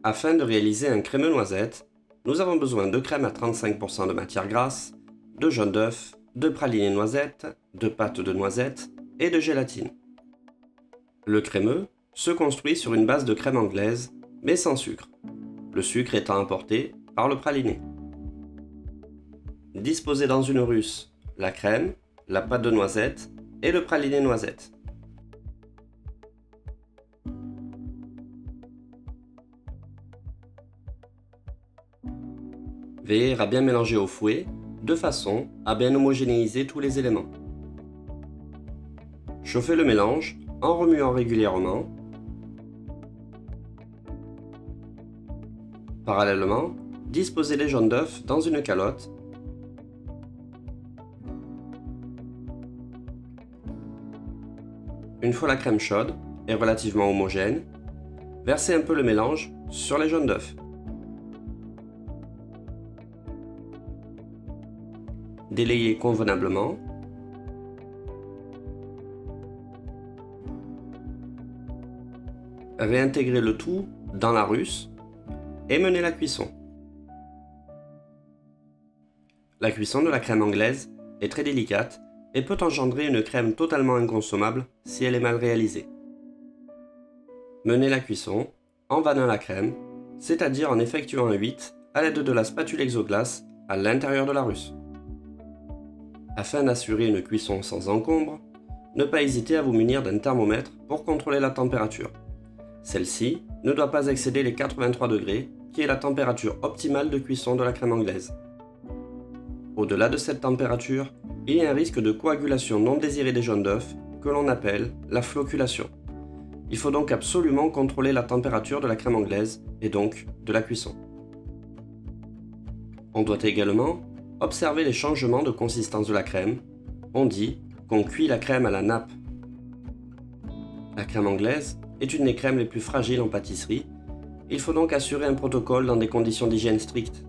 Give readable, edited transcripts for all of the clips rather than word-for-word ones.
Afin de réaliser un crémeux noisette, nous avons besoin de crème à 35% de matière grasse, de jaune d'œuf, de praliné noisette, de pâte de noisette et de gélatine. Le crémeux se construit sur une base de crème anglaise, mais sans sucre, le sucre étant apporté par le praliné. Disposez dans une russe la crème, la pâte de noisette et le praliné noisette. Veillez à bien mélanger au fouet, de façon à bien homogénéiser tous les éléments. Chauffez le mélange en remuant régulièrement. Parallèlement, disposez les jaunes d'œufs dans une calotte. Une fois la crème chaude et relativement homogène, versez un peu le mélange sur les jaunes d'œufs. Délayez convenablement. Réintégrez le tout dans la russe et menez la cuisson. La cuisson de la crème anglaise est très délicate et peut engendrer une crème totalement inconsommable si elle est mal réalisée. Menez la cuisson en vannant la crème, c'est-à-dire en effectuant un 8 à l'aide de la spatule exoglace à l'intérieur de la russe. Afin d'assurer une cuisson sans encombre, ne pas hésiter à vous munir d'un thermomètre pour contrôler la température. Celle-ci ne doit pas excéder les 83 degrés, qui est la température optimale de cuisson de la crème anglaise. Au-delà de cette température, il y a un risque de coagulation non désirée des jaunes d'œufs, que l'on appelle la floculation. Il faut donc absolument contrôler la température de la crème anglaise, et donc de la cuisson. On doit également observer les changements de consistance de la crème. On dit qu'on cuit la crème à la nappe. La crème anglaise est une des crèmes les plus fragiles en pâtisserie. Il faut donc assurer un protocole dans des conditions d'hygiène strictes.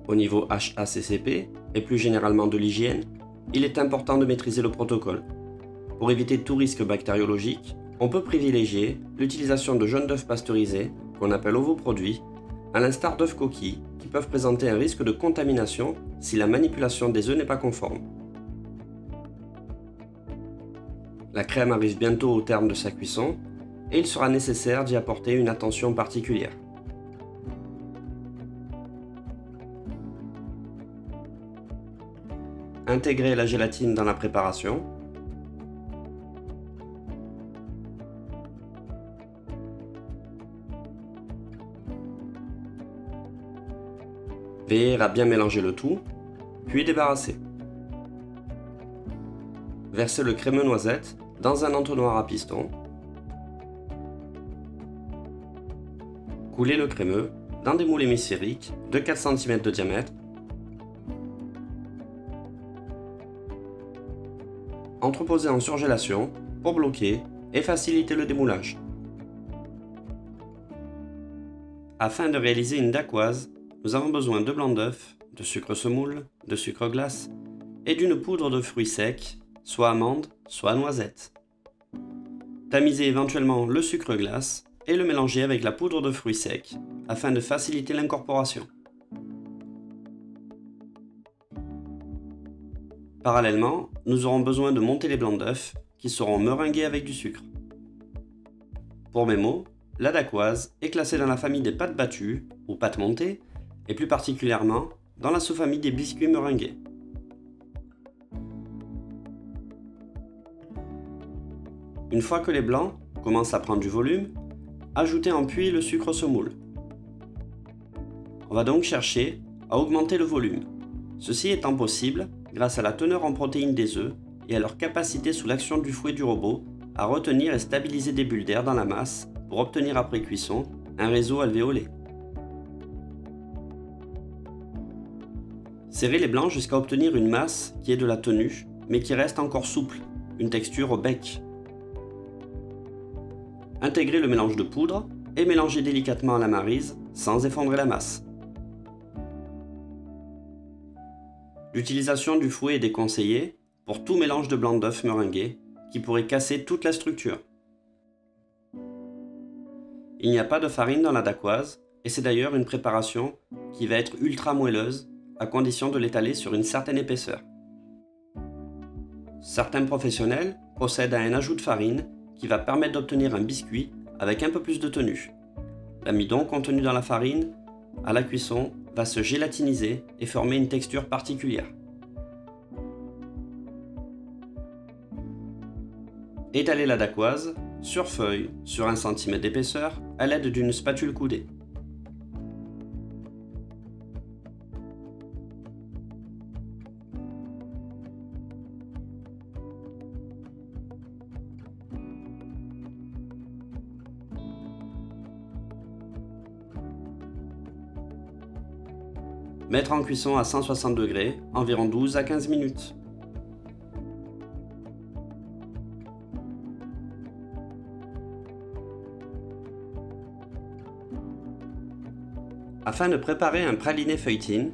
Au niveau HACCP, et plus généralement de l'hygiène, il est important de maîtriser le protocole. Pour éviter tout risque bactériologique, on peut privilégier l'utilisation de jaunes d'œufs pasteurisés, qu'on appelle ovoproduits, à l'instar d'œufs coquilles, qui peuvent présenter un risque de contamination si la manipulation des œufs n'est pas conforme. La crème arrive bientôt au terme de sa cuisson et il sera nécessaire d'y apporter une attention particulière. Intégrez la gélatine dans la préparation. Veillez à bien mélanger le tout, puis débarrasser. Versez le crémeux noisette dans un entonnoir à piston. Coulez le crémeux dans des moules hémisphériques de 4 cm de diamètre. Entreposez en surgélation pour bloquer et faciliter le démoulage. Afin de réaliser une dacquoise, nous avons besoin de blanc d'œuf, de sucre semoule, de sucre glace et d'une poudre de fruits secs, soit amande, soit noisette. Tamisez éventuellement le sucre glace et le mélangez avec la poudre de fruits secs afin de faciliter l'incorporation. Parallèlement, nous aurons besoin de monter les blancs d'œufs qui seront meringués avec du sucre. Pour mémo, la dacquoise est classée dans la famille des pâtes battues ou pâtes montées et plus particulièrement dans la sous-famille des biscuits meringués. Une fois que les blancs commencent à prendre du volume, ajoutez en puits le sucre semoule. On va donc chercher à augmenter le volume. Ceci étant possible grâce à la teneur en protéines des œufs et à leur capacité sous l'action du fouet du robot à retenir et stabiliser des bulles d'air dans la masse pour obtenir après cuisson un réseau alvéolé. Serrez les blancs jusqu'à obtenir une masse qui est de la tenue mais qui reste encore souple, une texture au bec. Intégrez le mélange de poudre et mélangez délicatement à la maryse sans effondrer la masse. L'utilisation du fouet est déconseillée pour tout mélange de blanc d'œuf meringué qui pourrait casser toute la structure. Il n'y a pas de farine dans la dacquoise, et c'est d'ailleurs une préparation qui va être ultra moelleuse, à condition de l'étaler sur une certaine épaisseur. Certains professionnels procèdent à un ajout de farine qui va permettre d'obtenir un biscuit avec un peu plus de tenue. L'amidon contenu dans la farine, à la cuisson, va se gélatiniser et former une texture particulière. Étalez la dacquoise sur feuille sur 1 cm d'épaisseur à l'aide d'une spatule coudée. Mettre en cuisson à 160 degrés, environ 12 à 15 minutes. Afin de préparer un praliné feuilletine,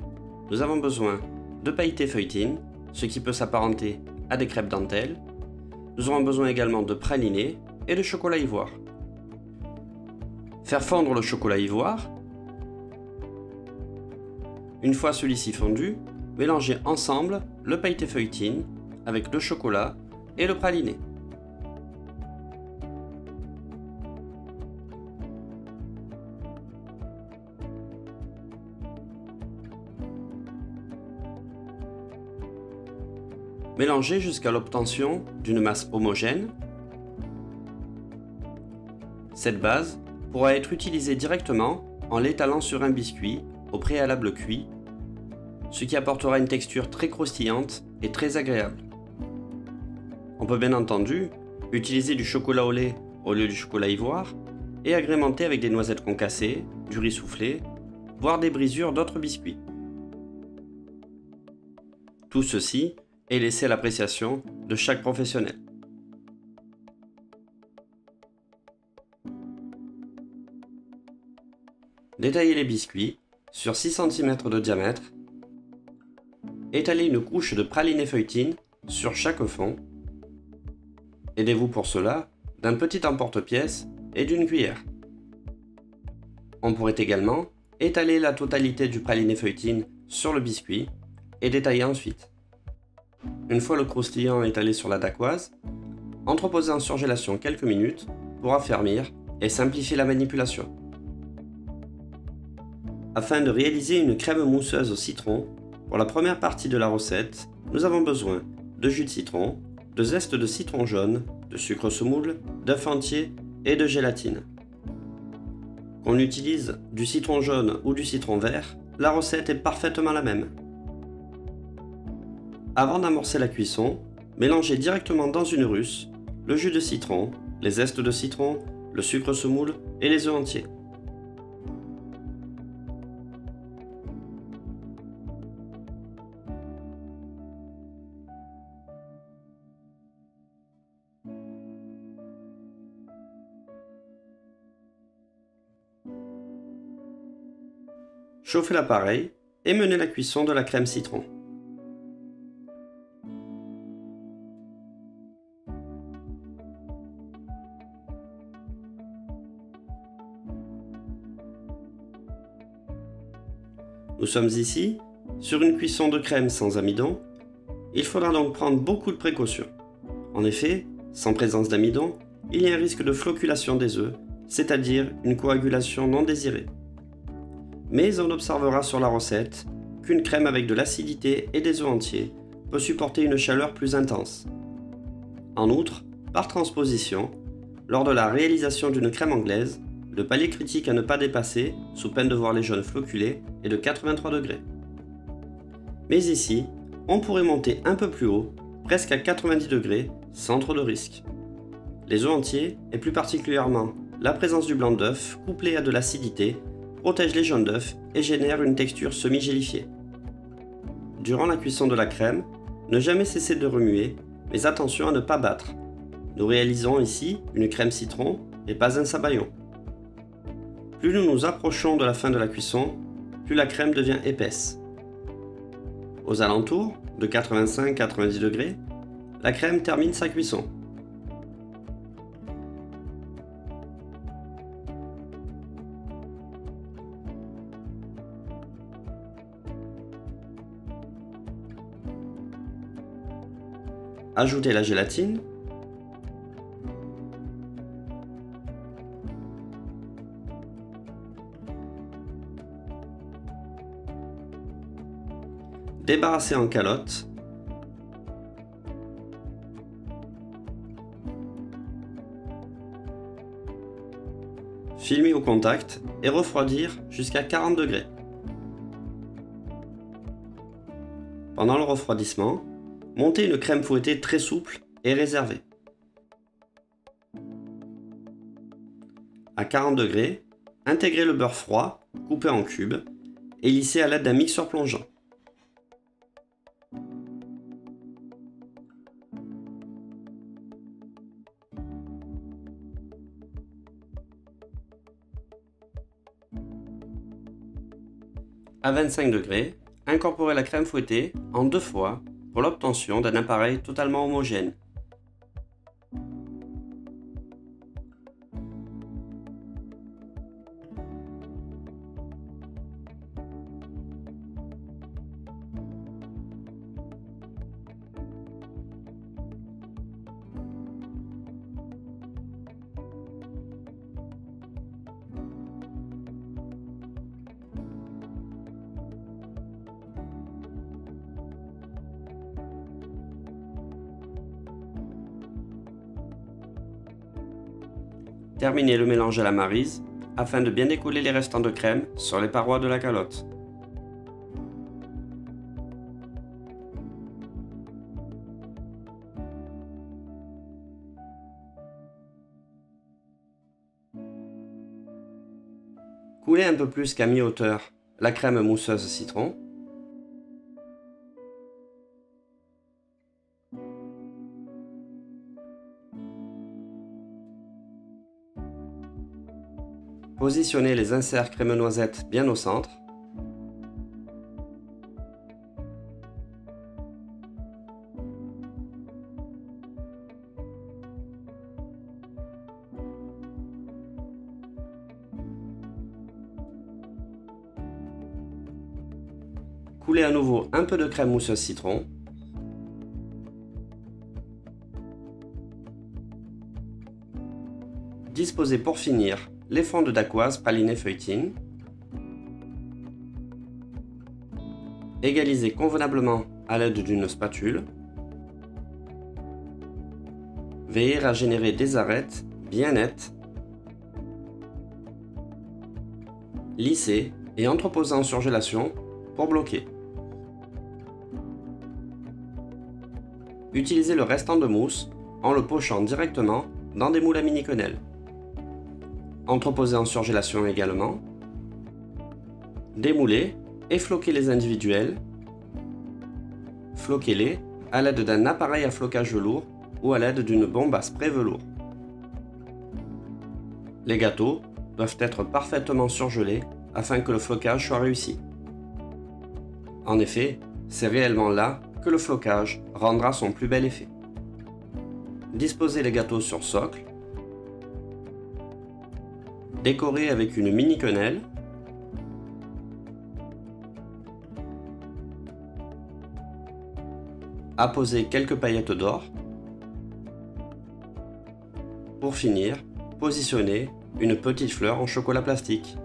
nous avons besoin de pailleté feuilletine, ce qui peut s'apparenter à des crêpes dentelles. Nous aurons besoin également de praliné et de chocolat ivoire. Faire fondre le chocolat ivoire. Une fois celui-ci fondu, mélangez ensemble le pailleté feuilletine avec le chocolat et le praliné. Mélangez jusqu'à l'obtention d'une masse homogène. Cette base pourra être utilisée directement en l'étalant sur un biscuit au préalable cuit, ce qui apportera une texture très croustillante et très agréable. On peut bien entendu utiliser du chocolat au lait au lieu du chocolat ivoire et agrémenter avec des noisettes concassées, du riz soufflé, voire des brisures d'autres biscuits. Tout ceci est laissé à l'appréciation de chaque professionnel. Détaillez les biscuits sur 6 cm de diamètre. Étalez une couche de praliné feuilletine sur chaque fond. Aidez-vous pour cela d'un petit emporte-pièce et d'une cuillère. On pourrait également étaler la totalité du praliné feuilletine sur le biscuit et détailler ensuite. Une fois le croustillant étalé sur la dacquoise, entreposez en surgélation quelques minutes pour affermir et simplifier la manipulation. Afin de réaliser une crème mousseuse au citron, pour la première partie de la recette, nous avons besoin de jus de citron, de zeste de citron jaune, de sucre semoule, d'œuf entier et de gélatine. Qu'on utilise du citron jaune ou du citron vert, la recette est parfaitement la même. Avant d'amorcer la cuisson, mélangez directement dans une russe le jus de citron, les zestes de citron, le sucre semoule et les œufs entiers. Chauffez l'appareil et menez la cuisson de la crème citron. Nous sommes ici sur une cuisson de crème sans amidon. Il faudra donc prendre beaucoup de précautions. En effet, sans présence d'amidon, il y a un risque de floculation des œufs, c'est-à-dire une coagulation non désirée. Mais on observera sur la recette qu'une crème avec de l'acidité et des œufs entiers peut supporter une chaleur plus intense. En outre, par transposition, lors de la réalisation d'une crème anglaise, le palier critique à ne pas dépasser, sous peine de voir les jaunes floculés, est de 83 degrés. Mais ici, on pourrait monter un peu plus haut, presque à 90 degrés, sans trop de risque. Les œufs entiers, et plus particulièrement la présence du blanc d'œuf couplé à de l'acidité, protègent les jaunes d'œuf et génèrent une texture semi-gélifiée. Durant la cuisson de la crème, ne jamais cesser de remuer, mais attention à ne pas battre. Nous réalisons ici une crème citron et pas un sabayon. Plus nous nous approchons de la fin de la cuisson, plus la crème devient épaisse. Aux alentours de 85-90 degrés, la crème termine sa cuisson. Ajoutez la gélatine. Débarrassez en calotte. Filmer au contact et refroidir jusqu'à 40 degrés. Pendant le refroidissement, montez une crème fouettée très souple et réservée. À 40 degrés, intégrez le beurre froid, coupé en cubes, et lissez à l'aide d'un mixeur plongeant. À 25 degrés, incorporez la crème fouettée en 2 fois pour l'obtention d'un appareil totalement homogène. Terminez le mélange à la maryse afin de bien décoller les restants de crème sur les parois de la calotte. Coulez un peu plus qu'à mi-hauteur la crème mousseuse citron. Positionnez les inserts crème noisette bien au centre. Coulez à nouveau un peu de crème mousseuse citron. Disposez pour finir les fonds de dacquoise pralinée feuilletine. Égalisez convenablement à l'aide d'une spatule. Veillez à générer des arêtes bien nettes. Lissez et entreposez en surgélation pour bloquer. Utilisez le restant de mousse en le pochant directement dans des moules à mini-quenelles. Entreposez en surgélation également. Démoulez et floquez les individuels. Floquez-les à l'aide d'un appareil à flocage velours ou à l'aide d'une bombe à spray velours. Les gâteaux doivent être parfaitement surgelés afin que le flocage soit réussi. En effet, c'est réellement là que le flocage rendra son plus bel effet. Disposez les gâteaux sur socle. Décorez avec une mini quenelle. Apposez quelques paillettes d'or. Pour finir, positionnez une petite fleur en chocolat plastique.